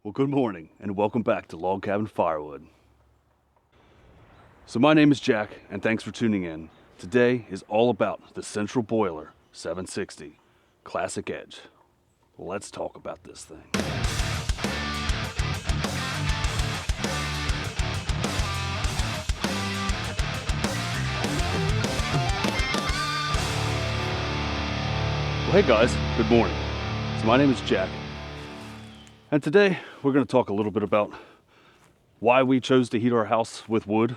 Well, good morning and welcome back to Log Cabin Firewood. So my name is Jack and thanks for tuning in. Today is all about the Central Boiler 760 Classic Edge. Let's talk about this thing. Well, hey guys, good morning. So my name is Jack. And today we're going to talk a little bit about why we chose to heat our house with wood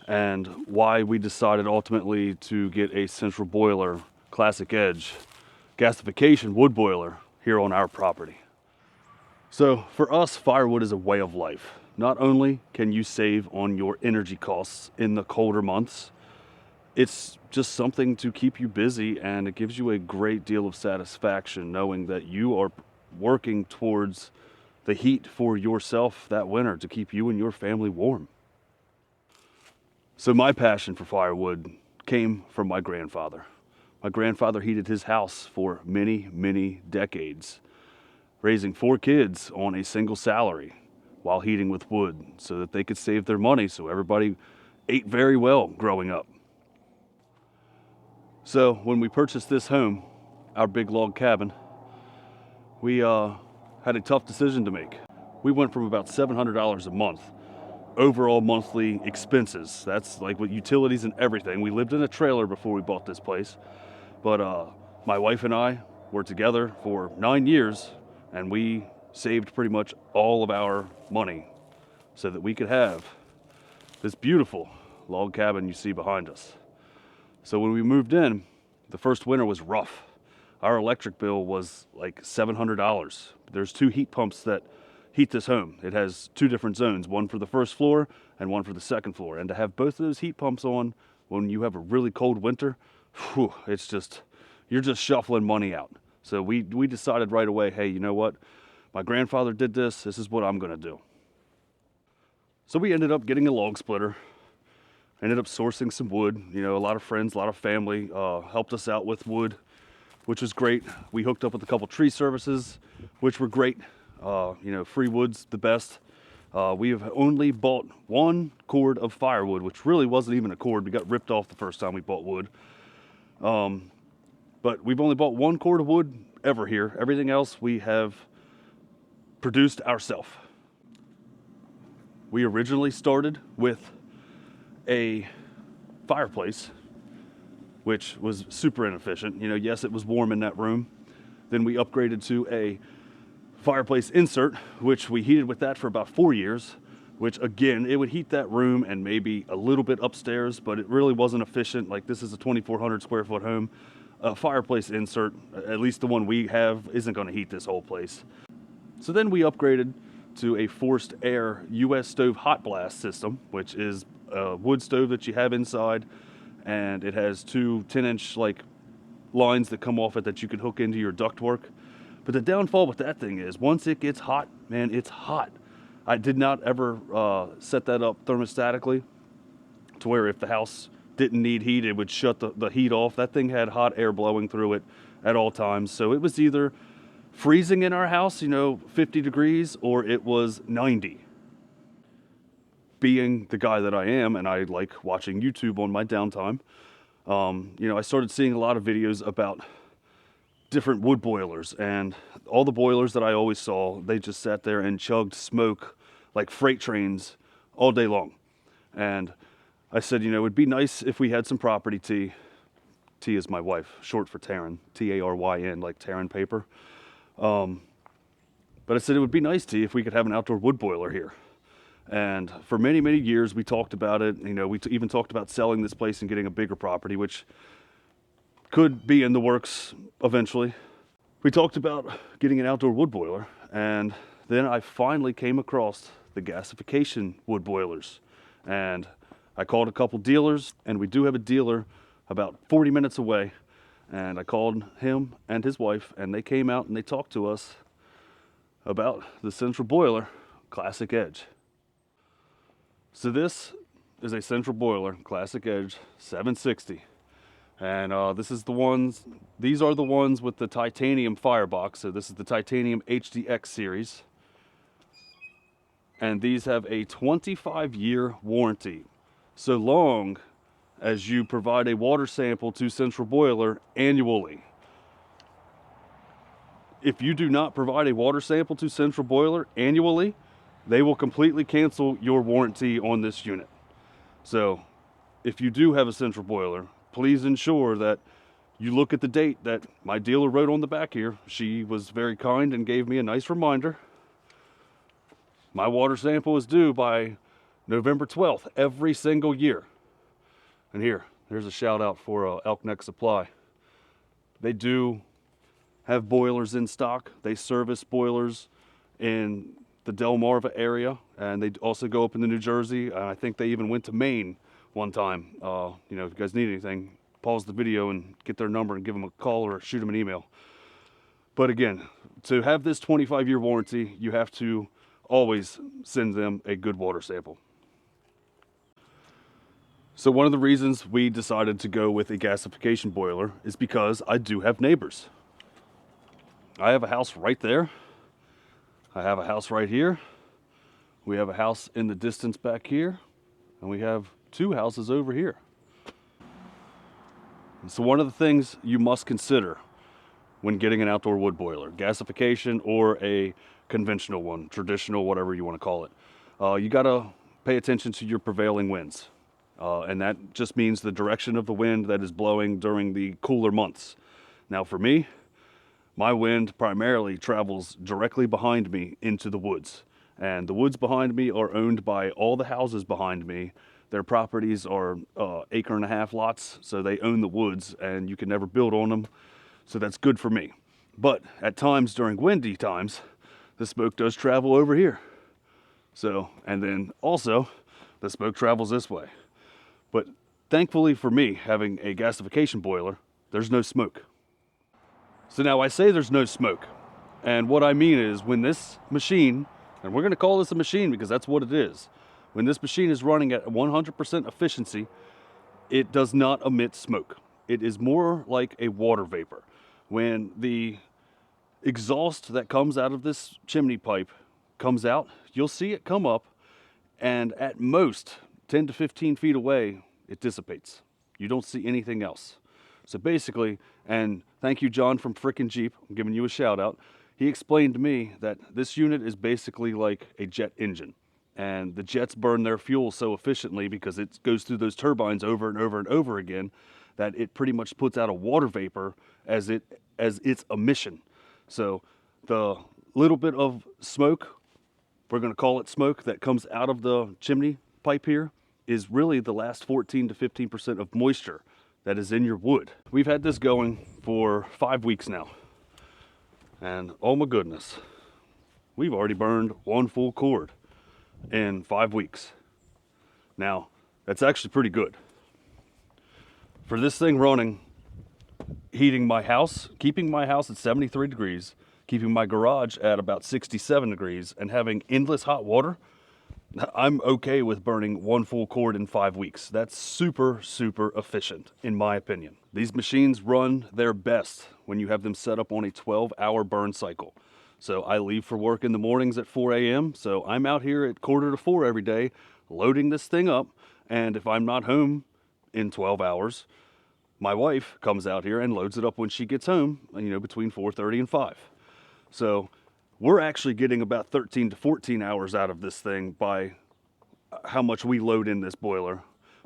and why we decided ultimately to get a Central Boiler Classic Edge gasification wood boiler here on our property. So for us, firewood is a way of life. Not only can you save on your energy costs in the colder months, it's just something to keep you busy, and it gives you a great deal of satisfaction knowing that you are working towards the heat for yourself that winter to keep you and your family warm. So my passion for firewood came from my grandfather. My grandfather heated his house for many, many decades, raising 4 kids on a single salary while heating with wood so that they could save their money, so everybody ate very well growing up. So when we purchased this home, our big log cabin, we had a tough decision to make. We went from about $700 a month overall monthly expenses. That's like with utilities and everything. We lived in a trailer before we bought this place, but my wife and I were together for 9 years, and we saved pretty much all of our money so that we could have this beautiful log cabin you see behind us. So when we moved in, the first winter was rough. Our electric bill was like $700. There's 2 heat pumps that heat this home. It has 2 different zones, one for the first floor and one for the second floor. And to have both of those heat pumps on when you have a really cold winter, whew, it's just, you're just shuffling money out. So we decided right away, hey, you know what? My grandfather did this. This is what I'm going to do. So we ended up getting a log splitter. Ended up sourcing some wood. You know, a lot of friends, a lot of family helped us out with wood, which was great. We hooked up with a couple tree services, which were great. You know, free wood's the best. We have only bought 1 cord of firewood, which really wasn't even a cord. We got ripped off the first time we bought wood. But we've only bought 1 cord of wood ever here. Everything else we have produced ourselves. We originally started with a fireplace, which was super inefficient. You know, yes, it was warm in that room. Then we upgraded to a fireplace insert, which we heated with that for about 4 years, which again, it would heat that room and maybe a little bit upstairs, but it really wasn't efficient. Like, this is a 2,400 square foot home. A fireplace insert, at least the one we have, isn't going to heat this whole place. So then we upgraded to a forced air US stove hot blast system, which is a wood stove that you have inside, and it has 2 10-inch like lines that come off it that you can hook into your ductwork. But the downfall with that thing is once it gets hot, man, it's hot. I did not ever set that up thermostatically to where if the house didn't need heat, it would shut the heat off. That thing had hot air blowing through it at all times. So it was either freezing in our house, you know, 50 degrees, or it was 90. Being the guy that I am, and I like watching YouTube on my downtime, you know, I started seeing a lot of videos about different wood boilers, and all the boilers that I always saw, they just sat there and chugged smoke like freight trains all day long. And I said, you know, it'd be nice if we had some property tea. T is my wife, short for Taryn, Taryn, like Taryn paper. But I said it would be nice, T, if we could have an outdoor wood boiler here. And for many, many years, we talked about it. You know, we even talked about selling this place and getting a bigger property, which could be in the works eventually. We talked about getting an outdoor wood boiler, and then I finally came across the gasification wood boilers. And I called a couple dealers, and we do have a dealer about 40 minutes away. And I called him and his wife, and they came out and they talked to us about the Central Boiler Classic Edge. So this is a Central Boiler Classic Edge 760. And these are the ones with the titanium firebox. So this is the titanium HDX series. and these have a 25-year warranty, so long as you provide a water sample to Central Boiler annually. If you do not provide a water sample to Central Boiler annually, they will completely cancel your warranty on this unit. So if you do have a Central Boiler, please ensure that you look at the date that my dealer wrote on the back here. She was very kind and gave me a nice reminder. My water sample is due by November 12th every single year. And there's a shout out for Elk Neck Supply. They do have boilers in stock. They service boilers in the Delmarva area, and they also go up into New Jersey. And I think they even went to Maine one time. If you guys need anything, pause the video and get their number and give them a call or shoot them an email. But again, to have this 25-year warranty, you have to always send them a good water sample. So one of the reasons we decided to go with a gasification boiler is because I do have neighbors. I have a house right there. I have a house right here. We have a house in the distance back here, and we have 2 houses over here. So one of the things you must consider when getting an outdoor wood boiler, gasification or a conventional one, traditional, whatever you want to call it, you got to pay attention to your prevailing winds. And that just means the direction of the wind that is blowing during the cooler months. Now for me, my wind primarily travels directly behind me into the woods. And the woods behind me are owned by all the houses behind me. Their properties are 1.5 acre lots, so they own the woods and you can never build on them. So that's good for me. But at times during windy times, the smoke does travel over here. So, and then also the smoke travels this way. But thankfully for me, having a gasification boiler, there's no smoke. So now I say there's no smoke. And what I mean is when this machine, and we're going to call this a machine because that's what it is. When this machine is running at 100% efficiency, it does not emit smoke. It is more like a water vapor. When the exhaust that comes out of this chimney pipe comes out, you'll see it come up, and at most 10 to 15 feet away, it dissipates. You don't see anything else. So basically, and thank you, John from Frickin' Jeep, I'm giving you a shout out. He explained to me that this unit is basically like a jet engine. And the jets burn their fuel so efficiently because it goes through those turbines over and over and over again that it pretty much puts out a water vapor as its emission. So the little bit of smoke, we're going to call it smoke, that comes out of the chimney pipe here is really the last 14 to 15% of moisture that is in your wood. We've had this going for 5 weeks now. And oh my goodness, we've already burned 1 full cord in 5 weeks. Now, that's actually pretty good. For this thing running, heating my house, keeping my house at 73 degrees, keeping my garage at about 67 degrees, and having endless hot water, I'm okay with burning 1 full cord in 5 weeks. That's super, super efficient, in my opinion. These machines run their best when you have them set up on a 12-hour burn cycle. So I leave for work in the mornings at 4 a.m. So I'm out here at 3:45 every day, loading this thing up. And if I'm not home in 12 hours, my wife comes out here and loads it up when she gets home, between 4:30 and 5. So we're actually getting about 13 to 14 hours out of this thing by how much we load in this boiler.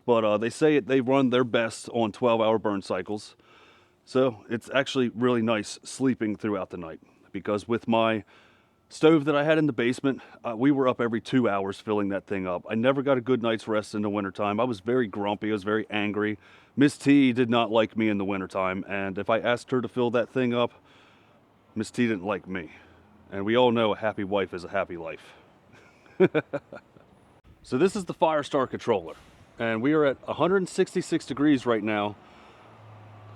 But they say they run their best on 12-hour burn cycles. So it's actually really nice sleeping throughout the night, because with my stove that I had in the basement, we were up every 2 hours filling that thing up. I never got a good night's rest in the wintertime. I was very grumpy. I was very angry. Miss T did not like me in the wintertime. And if I asked her to fill that thing up, Miss T didn't like me. And we all know a happy wife is a happy life. So this is the Firestar controller. And we are at 166 degrees right now.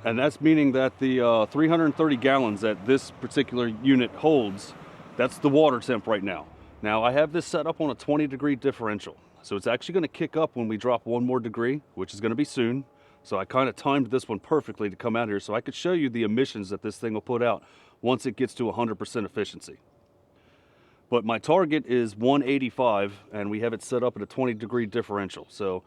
And that's meaning that the 330 gallons that this particular unit holds, that's the water temp right now. Now I have this set up on a 20-degree differential. So it's actually going to kick up when we drop 1 more degree, which is going to be soon. So I kind of timed this one perfectly to come out here so I could show you the emissions that this thing will put out once it gets to 100% efficiency. But my target is 185, and we have it set up at a 20-degree differential. So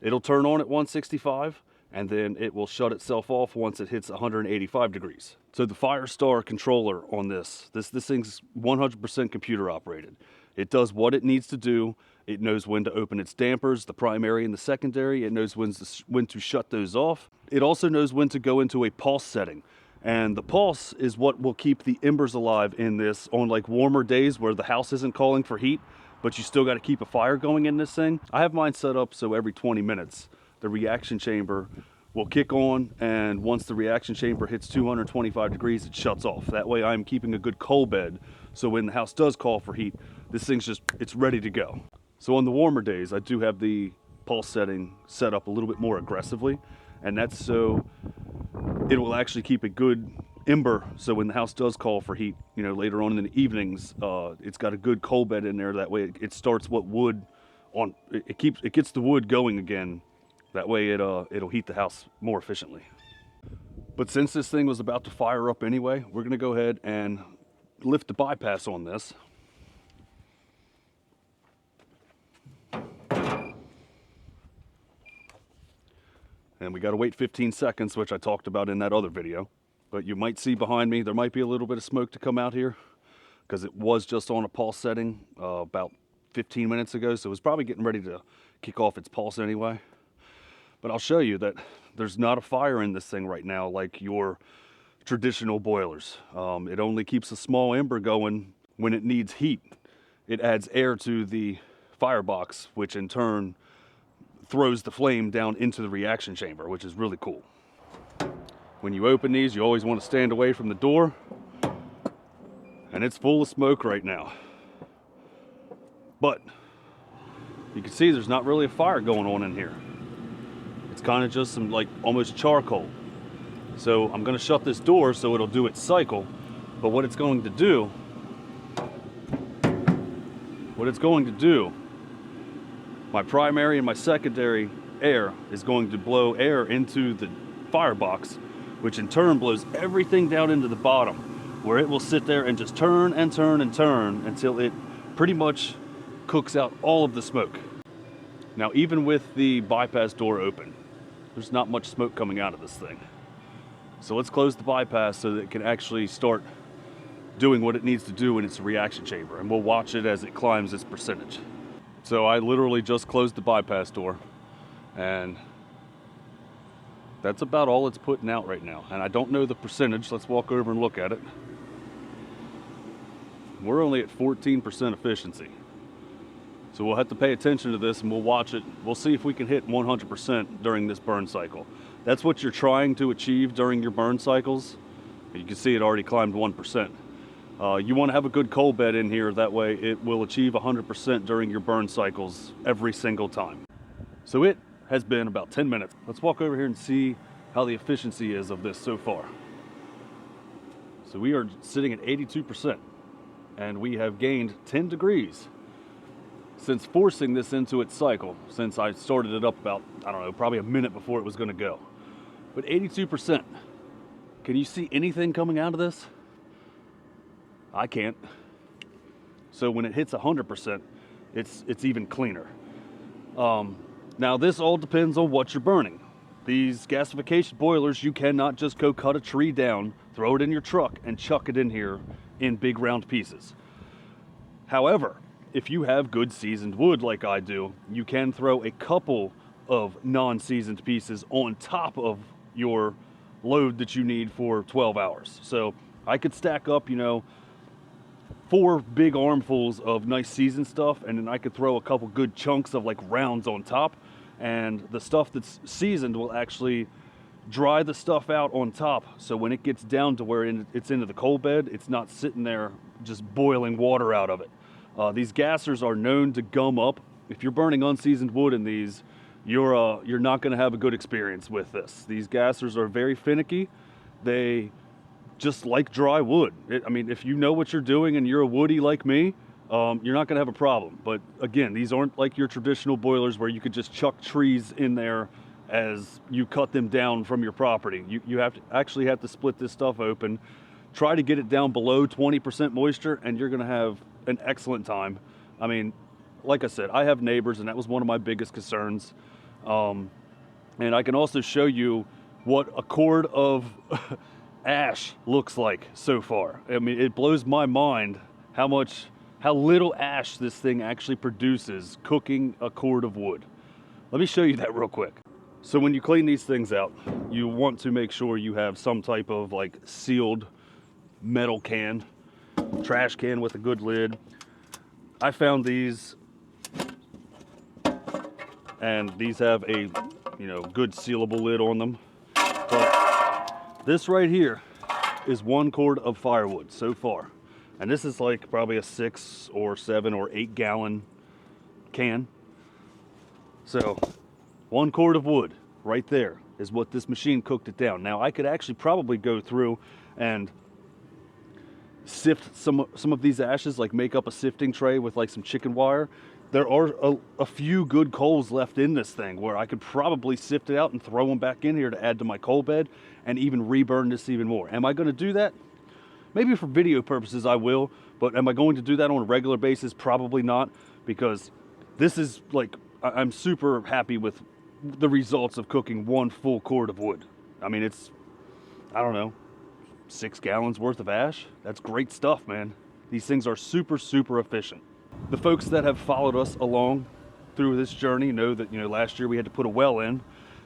it'll turn on at 165, and then it will shut itself off once it hits 185 degrees. So the Firestar controller on this thing's 100% computer operated. It does what it needs to do. It knows when to open its dampers, the primary and the secondary. It knows when to shut those off. It also knows when to go into a pulse setting. And the pulse is what will keep the embers alive in this on like warmer days where the house isn't calling for heat, but you still got to keep a fire going in this thing. I have mine set up so every 20 minutes, the reaction chamber will kick on, and once the reaction chamber hits 225 degrees, it shuts off. That way I'm keeping a good coal bed, so when the house does call for heat, this thing's it's ready to go. So on the warmer days, I do have the pulse setting set up a little bit more aggressively, and that's so it will actually keep a good ember, so when the house does call for heat, you know, later on in the evenings, it's got a good coal bed in there. That way it starts what wood on, it gets the wood going again. That way it'll heat the house more efficiently. But since this thing was about to fire up anyway, we're gonna go ahead and lift the bypass on this. And we got to wait 15 seconds, which I talked about in that other video. But you might see behind me, there might be a little bit of smoke to come out here because it was just on a pulse setting about 15 minutes ago. So it was probably getting ready to kick off its pulse anyway. But I'll show you that there's not a fire in this thing right now like your traditional boilers. It only keeps a small ember going when it needs heat. It adds air to the firebox, which in turn throws the flame down into the reaction chamber, which is really cool. When you open these, you always want to stand away from the door, and it's full of smoke right now. But you can see there's not really a fire going on in here. It's kind of just some like almost charcoal. So I'm going to shut this door so it'll do its cycle. But what it's going to do, my primary and my secondary air is going to blow air into the firebox, which in turn blows everything down into the bottom, where it will sit there and just turn and turn and turn until it pretty much cooks out all of the smoke. Now, even with the bypass door open, there's not much smoke coming out of this thing. So let's close the bypass so that it can actually start doing what it needs to do in its reaction chamber, and we'll watch it as it climbs its percentage. So I literally just closed the bypass door, and that's about all it's putting out right now. And I don't know the percentage. Let's walk over and look at it. We're only at 14% efficiency. So we'll have to pay attention to this and we'll watch it. We'll see if we can hit 100% during this burn cycle. That's what you're trying to achieve during your burn cycles. You can see it already climbed 1%. You want to have a good coal bed in here, that way it will achieve 100% during your burn cycles every single time. So it has been about 10 minutes. Let's walk over here and see how the efficiency is of this so far. So we are sitting at 82%, and we have gained 10 degrees since forcing this into its cycle, since I started it up about, I don't know, probably a minute before it was going to go. But 82%. Can you see anything coming out of this? I can't. So when it hits 100%, it's even cleaner. Now this all depends on what you're burning. These gasification boilers, you cannot just go cut a tree down, throw it in your truck, and chuck it in here in big round pieces. However, if you have good seasoned wood like I do, you can throw a couple of non-seasoned pieces on top of your load that you need for 12 hours. So I could stack up, 4 big armfuls of nice seasoned stuff, and then I could throw a couple good chunks of like rounds on top, and the stuff that's seasoned will actually dry the stuff out on top, so when it gets down to where it's into the coal bed, it's not sitting there just boiling water out of it. These gassers are known to gum up. If you're burning unseasoned wood in these, you're not going to have a good experience with this. These gassers are very finicky. They just like dry wood. If you know what you're doing and you're a woodie like me, you're not going to have a problem. But again, these aren't like your traditional boilers where you could just chuck trees in there as you cut them down from your property. You have to split this stuff open, try to get it down below 20% moisture, and you're going to have an excellent time. I mean, like I said, I have neighbors, and that was one of my biggest concerns. And I can also show you what a cord of ash looks like so far. I mean, it blows my mind how little ash this thing actually produces cooking a cord of wood. Let me show you that real quick. So when you clean these things out, you want to make sure you have some type of like sealed metal can, trash can with a good lid. I found these, and these have a, you know, good sealable lid on them. But this right here is 1 cord of firewood so far. And this is like probably a 6 or 7 or 8 gallon can. So 1 cord of wood right there is what this machine cooked it down. Now I could actually probably go through and sift some of these ashes, like make up a sifting tray with like some chicken wire. There are a few good coals left in this thing where I could probably sift it out and throw them back in here to add to my coal bed and even reburn this even more. Am I going to do that? Maybe for video purposes I will, but am I going to do that on a regular basis? Probably not, because this is like, I'm super happy with the results of cooking 1 full cord of wood. I mean, it's, I don't know, 6 gallons worth of ash. That's great stuff, man. These things are super, super efficient. The folks that have followed us along through this journey know that, you know, last year we had to put a well in.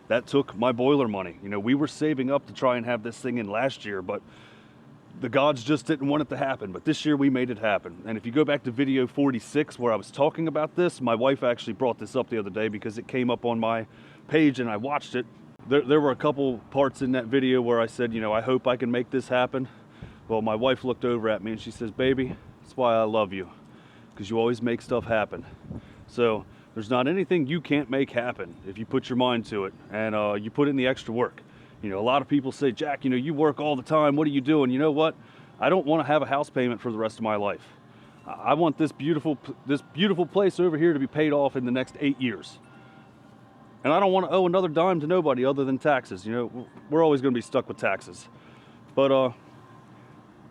That took my boiler money. You know, we were saving up to try and have this thing in last year, but the gods just didn't want it to happen. But this year we made it happen. And if you go back to video 46 where I was talking about this, my wife actually brought this up the other day because it came up on my page and I watched it. There were a couple parts in that video where I said, you know, I hope I can make this happen. Well, my wife looked over at me and she says, baby, that's why I love you, because you always make stuff happen. So there's not anything you can't make happen if you put your mind to it and you put in the extra work. You know, a lot of people say, Jack, you know, you work all the time. What are you doing? You know what? I don't want to have a house payment for the rest of my life. I want this beautiful place over here to be paid off in the next 8 years. And I don't want to owe another dime to nobody other than taxes. You know, we're always going to be stuck with taxes. But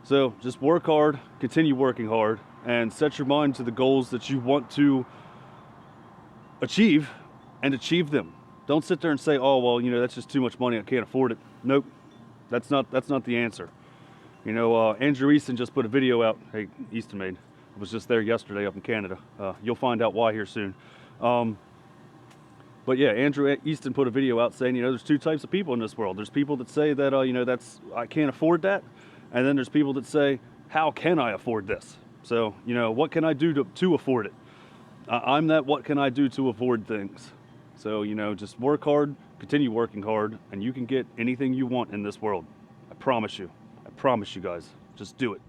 so just work hard, continue working hard, and set your mind to the goals that you want to achieve and achieve them. Don't sit there and say, oh, well, you know, that's just too much money, I can't afford it. Nope, that's not the answer. You know, Andrew Easton just put a video out. Hey, Eastonmade. I was just there yesterday up in Canada. You'll find out why here soon. But yeah, Andrew Easton put a video out saying, you know, there's 2 types of people in this world. There's people that say that, you know, I can't afford that. And then there's people that say, how can I afford this? So, you know, what can I do to afford it? I'm that what can I do to afford things. So, you know, just work hard, continue working hard, and you can get anything you want in this world. I promise you. I promise you guys. Just do it.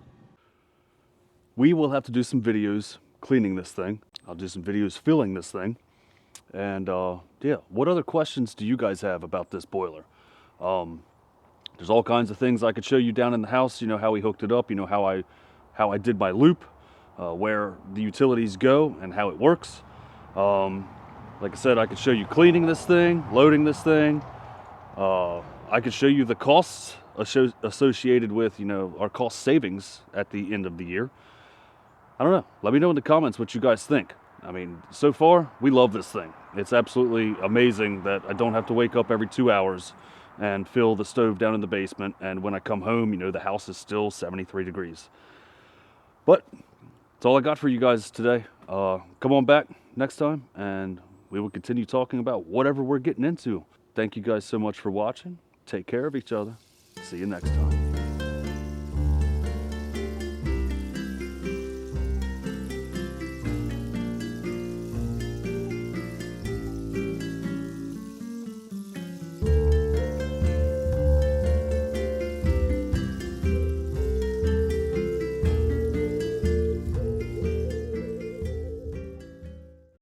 We will have to do some videos cleaning this thing. I'll do some videos filling this thing. And yeah, what other questions do you guys have about this boiler? There's all kinds of things I could show you down in the house. You know, how we hooked it up. You know, how I did my loop, where the utilities go and how it works. Like I said, I could show you cleaning this thing, loading this thing. I could show you the costs associated with, you know, our cost savings at the end of the year. I don't know. Let me know in the comments what you guys think. I mean, so far, we love this thing. It's absolutely amazing that I don't have to wake up every 2 hours and fill the stove down in the basement. And when I come home, you know, the house is still 73 degrees. But that's all I got for you guys today. Come on back next time and we will continue talking about whatever we're getting into. Thank you guys so much for watching. Take care of each other. See you next time.